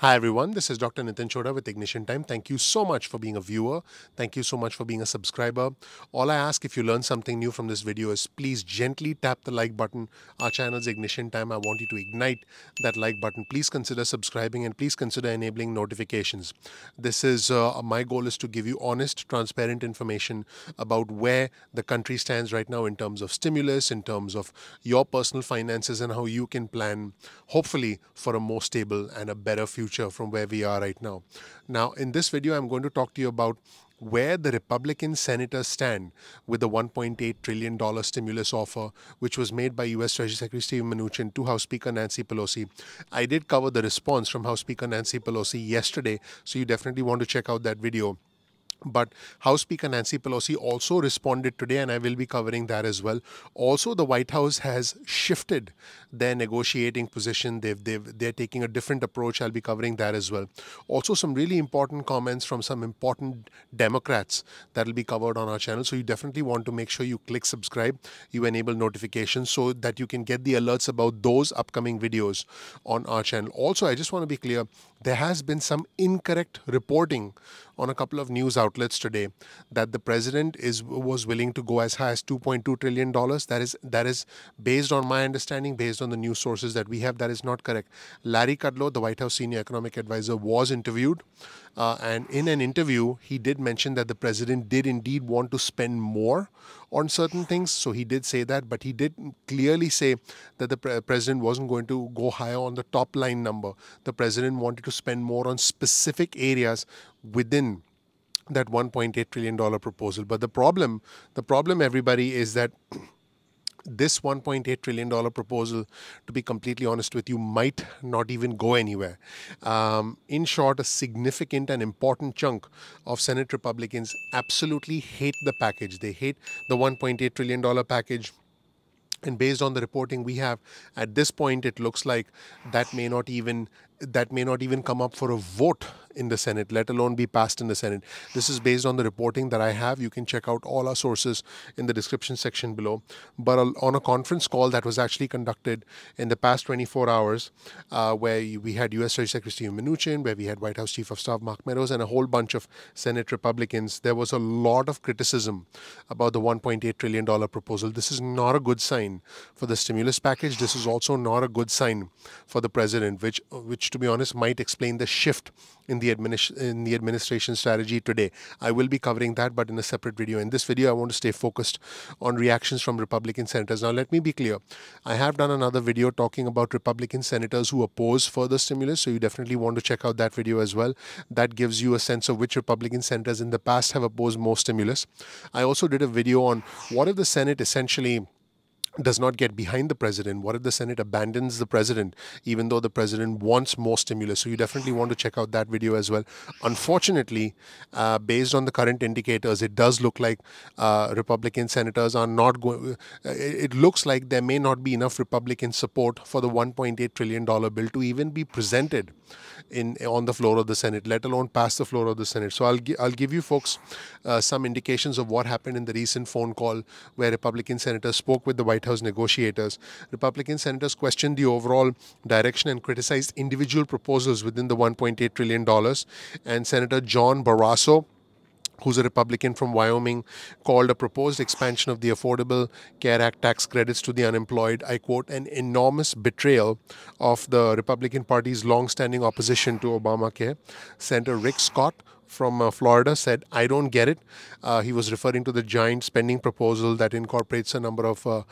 Hi everyone, this is Dr. Nitin Chhoda with Ignition Time. Thank you so much for being a viewer. Thank you so much for being a subscriber. All I ask if you learn something new from this video is please gently tap the like button. Our channel's Ignition Time. I want you to ignite that like button. Please consider subscribing and please consider enabling notifications. This is my goal is to give you honest, transparent information about where the country stands right now in terms of stimulus, in terms of your personal finances and how you can plan, hopefully, for a more stable and a better future from where we are right now. Now, in this video, I'm going to talk to you about where the Republican senators stand with the $1.8 trillion stimulus offer, which was made by U.S. Treasury Secretary Steven Mnuchin to House Speaker Nancy Pelosi. I did cover the response from House Speaker Nancy Pelosi yesterday, so you definitely want to check out that video. But House Speaker Nancy Pelosi also responded today, and I will be covering that as well. Also, the White House has shifted their negotiating position. They're taking a different approach. I'll be covering that as well. Also, some really important comments from some important Democrats that will be covered on our channel. So you definitely want to make sure you click subscribe, you enable notifications so that you can get the alerts about those upcoming videos on our channel. Also, I just want to be clear, there has been some incorrect reporting on a couple of news outlets today that the president was willing to go as high as $2.2 trillion. That is based on my understanding, based on the news sources that we have, that is not correct. Larry Kudlow, the White House senior economic advisor, was interviewed. And in an interview, he did mention that the president did indeed want to spend more on certain things. So he did say that, but he did clearly say that the president wasn't going to go higher on the top line number. The president wanted to spend more on specific areas within that $1.8 trillion proposal. But the problem, everybody, is that this $1.8 trillion proposal, to be completely honest with you, might not even go anywhere. In short, a significant and important chunk of Senate Republicans absolutely hate the package. They hate the $1.8 trillion package. And based on the reporting we have at this point, it looks like that may not even come up for a vote in the Senate, let alone be passed in the Senate. This is based on the reporting that I have. You can check out all our sources in the description section below. But on a conference call that was actually conducted in the past 24 hours, where we had U.S. Treasury Secretary Steven Mnuchin, where we had White House Chief of Staff Mark Meadows, and a whole bunch of Senate Republicans, there was a lot of criticism about the $1.8 trillion proposal. This is not a good sign for the stimulus package. This is also not a good sign for the president, which to be honest, might explain the shift in the administration strategy today. I will be covering that, but in a separate video. In this video, I want to stay focused on reactions from Republican senators. Now, let me be clear. I have done another video talking about Republican senators who oppose further stimulus, so you definitely want to check out that video as well. That gives you a sense of which Republican senators in the past have opposed more stimulus. I also did a video on what if the Senate essentially does not get behind the president. What if the Senate abandons the president, even though the president wants more stimulus? So you definitely want to check out that video as well. Unfortunately, based on the current indicators, it does look like Republican senators are not going. It looks like there may not be enough Republican support for the $1.8 trillion bill to even be presented on the floor of the Senate, let alone pass the floor of the Senate. So I'll give you folks some indications of what happened in the recent phone call where Republican senators spoke with the White House negotiators. Republican senators questioned the overall direction and criticized individual proposals within the $1.8 trillion. And Senator John Barrasso, who's a Republican from Wyoming, called a proposed expansion of the Affordable Care Act tax credits to the unemployed, I quote, an enormous betrayal of the Republican Party's long-standing opposition to Obamacare. Senator Rick Scott from Florida said, I don't get it. He was referring to the giant spending proposal that incorporates a number of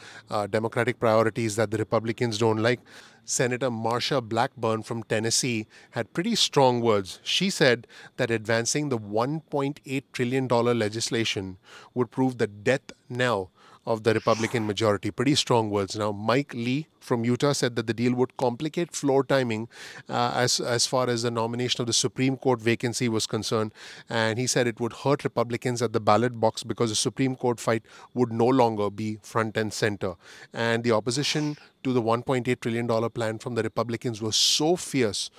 Democratic priorities that the Republicans don't like. Senator Marsha Blackburn from Tennessee had pretty strong words. She said that advancing the $1.8 trillion legislation would prove the death knell of the Republican majority. Pretty strong words. Now, Mike Lee from Utah said that the deal would complicate floor timing as far as the nomination of the Supreme Court vacancy was concerned. And he said it would hurt Republicans at the ballot box because the Supreme Court fight would no longer be front and center. And the opposition to the $1.8 trillion plan from the Republicans was so fierce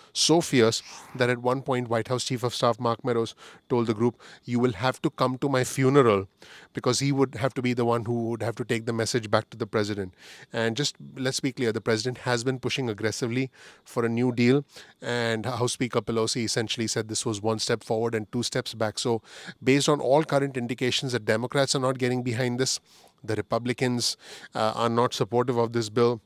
that at one point, White House Chief of Staff Mark Meadows told the group, you will have to come to my funeral, because he would have to be the one who would have to take the message back to the president. And just let's be clear, the president has been pushing aggressively for a new deal, and House Speaker Pelosi essentially said this was one step forward and two steps back. So based on all current indications that Democrats are not getting behind this, the Republicans are not supportive of this bill,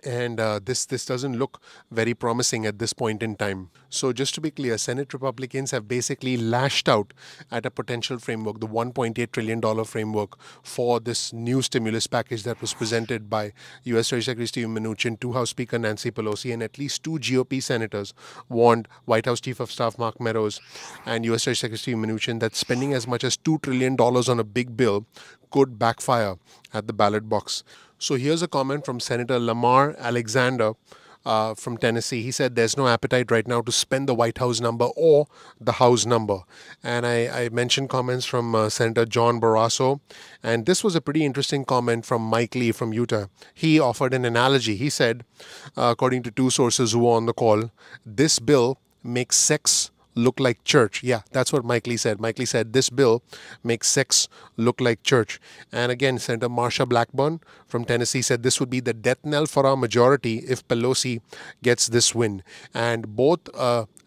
and this doesn't look very promising at this point in time. So just to be clear, Senate Republicans have basically lashed out at a potential framework, the $1.8 trillion framework for this new stimulus package that was presented by U.S. Treasury Secretary Steve Mnuchin to House Speaker Nancy Pelosi, and at least two GOP senators warned White House Chief of Staff Mark Meadows and U.S. Treasury Secretary Steve Mnuchin that spending as much as $2 trillion on a big bill could backfire at the ballot box. So here's a comment from Senator Lamar Alexander from Tennessee. He said there's no appetite right now to spend the White House number or the House number. And I mentioned comments from Senator John Barrasso. And this was a pretty interesting comment from Mike Lee from Utah. He offered an analogy. He said, according to two sources who were on the call, this bill makes sex look like church. Yeah, that's what Mike Lee said. Mike Lee said this bill makes sex look like church. And again, Senator Marsha Blackburn from Tennessee said this would be the death knell for our majority if Pelosi gets this win. And both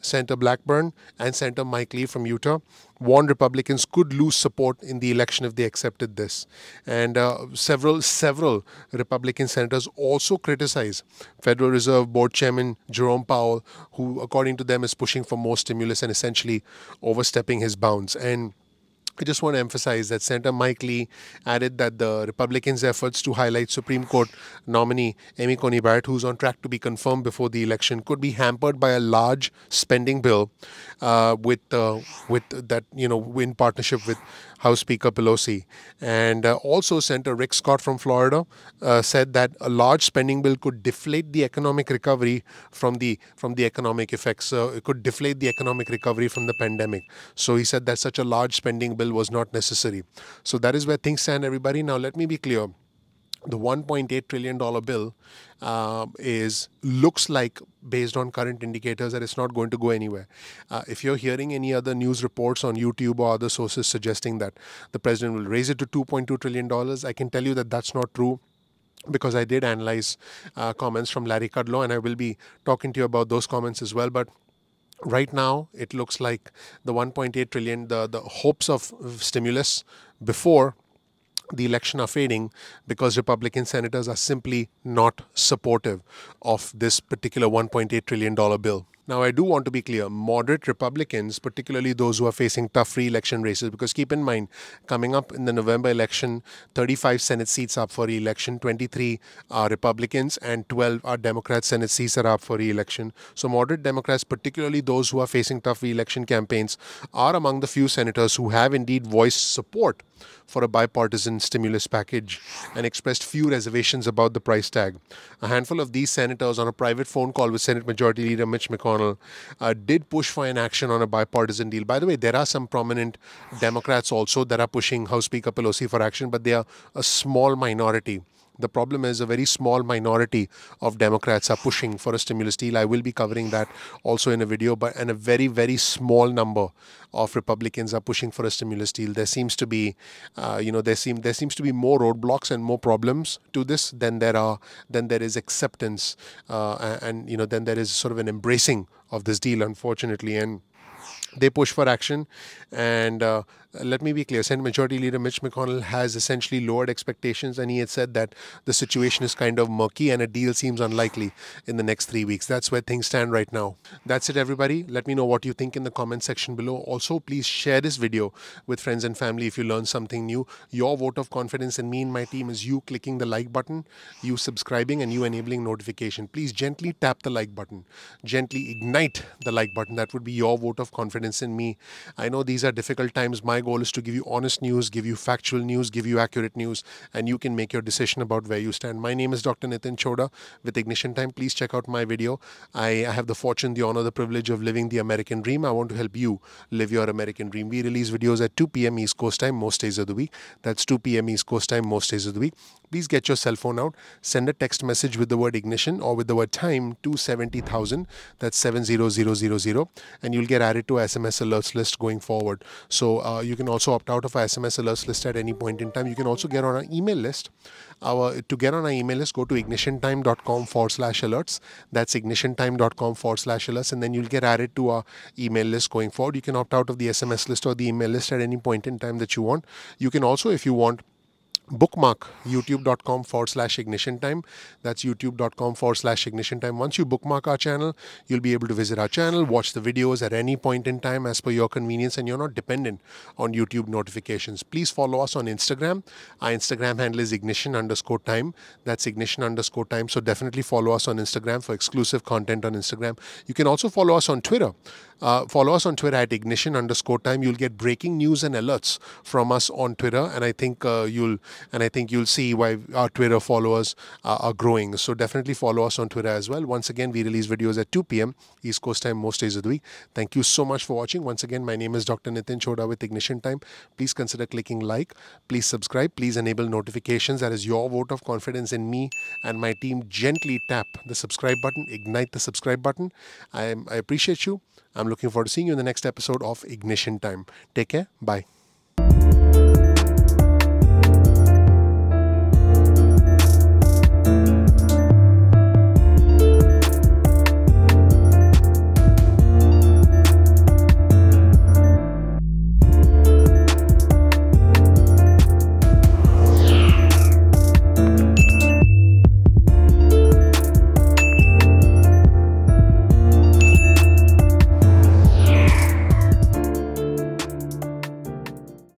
Senator Blackburn and Senator Mike Lee from Utah warned Republicans could lose support in the election if they accepted this. And several Republican senators also criticize Federal Reserve Board Chairman Jerome Powell, who, according to them, is pushing for more stimulus and essentially overstepping his bounds. And I just want to emphasize that Senator Mike Lee added that the Republicans' efforts to highlight Supreme Court nominee Amy Coney Barrett, who's on track to be confirmed before the election, could be hampered by a large spending bill with that, in partnership with House Speaker Pelosi. And also Senator Rick Scott from Florida said that a large spending bill could deflate the economic recovery from the economic effects. It could deflate the economic recovery from the pandemic. So he said that such a large spending bill was not necessary. So that is where things stand, everybody. Now let me be clear. The $1.8 trillion bill looks like, based on current indicators, that it's not going to go anywhere. If you're hearing any other news reports on YouTube or other sources suggesting that the president will raise it to $2.2 trillion, I can tell you that that's not true, because I did analyze comments from Larry Kudlow, and I will be talking to you about those comments as well. But right now, it looks like the $1.8 trillion, the hopes of stimulus before the election are fading because Republican senators are simply not supportive of this particular $1.8 trillion bill. Now, I do want to be clear, moderate Republicans, particularly those who are facing tough re-election races, because keep in mind, coming up in the November election, 35 Senate seats up for re-election, 23 are Republicans and 12 are Democrat Senate seats are up for re-election. So moderate Democrats, particularly those who are facing tough re-election campaigns, are among the few senators who have indeed voiced support for a bipartisan stimulus package and expressed few reservations about the price tag. A handful of these senators, on a private phone call with Senate Majority Leader Mitch McConnell, did push for an action on a bipartisan deal. By the way, there are some prominent Democrats also that are pushing House Speaker Pelosi for action, but they are a small minority. The problem is a very small minority of Democrats are pushing for a stimulus deal. I will be covering that also in a video, and a very, very small number of Republicans are pushing for a stimulus deal. There seems to be, there seems to be more roadblocks and more problems to this than there is acceptance, then there is sort of an embracing of this deal, unfortunately. And they push for action. And let me be clear, Senate Majority Leader Mitch McConnell has essentially lowered expectations, and he had said that the situation is kind of murky and a deal seems unlikely in the next 3 weeks. That's where things stand right now. That's it, everybody. Let me know what you think in the comment section below. Also, please share this video with friends and family if you learned something new. Your vote of confidence in me and my team is you clicking the like button, you subscribing, and you enabling notification. Please gently tap the like button. Gently ignite the like button. That would be your vote of confidence in me. I know these are difficult times. My goal is to give you honest news, give you factual news, give you accurate news, and you can make your decision about where you stand. My name is Dr. Nitin Chhoda with Ignition Time. Please check out my video. I have the fortune, the honor, the privilege of living the American dream. I want to help you live your American dream. We release videos at 2 p.m. East Coast time most days of the week. That's 2 p.m. East Coast time most days of the week. Please get your cell phone out, send a text message with the word ignition or with the word time to 70,000. That's 70000, and you'll get added to our SMS alerts list going forward. So you can also opt out of our SMS alerts list at any point in time. You can also get on our email list. To get on our email list, go to ignitiontime.com/alerts. That's ignitiontime.com/alerts, and then you'll get added to our email list going forward. You can opt out of the SMS list or the email list at any point in time that you want. You can also, if you want, bookmark youtube.com/ignition time. That's youtube.com/ignition time. Once you bookmark our channel, you'll be able to visit our channel, watch the videos at any point in time as per your convenience, and you're not dependent on YouTube notifications. Please follow us on Instagram. Our Instagram handle is ignition_time. That's ignition_time. So definitely follow us on Instagram for exclusive content on Instagram. You can also follow us on Twitter. Follow us on Twitter at ignition_time. You'll get breaking news and alerts from us on Twitter, and I think you'll see why our Twitter followers are growing. So definitely follow us on Twitter as well. Once again, we release videos at 2 p.m. East Coast time most days of the week. Thank you so much for watching. Once again, my name is Dr. Nitin Chhoda with Ignition Time. Please consider clicking like. Please subscribe. Please enable notifications. That is your vote of confidence in me and my team. Gently tap the subscribe button. Ignite the subscribe button. I appreciate you. I'm looking forward to seeing you in the next episode of Ignition Time. Take care. Bye.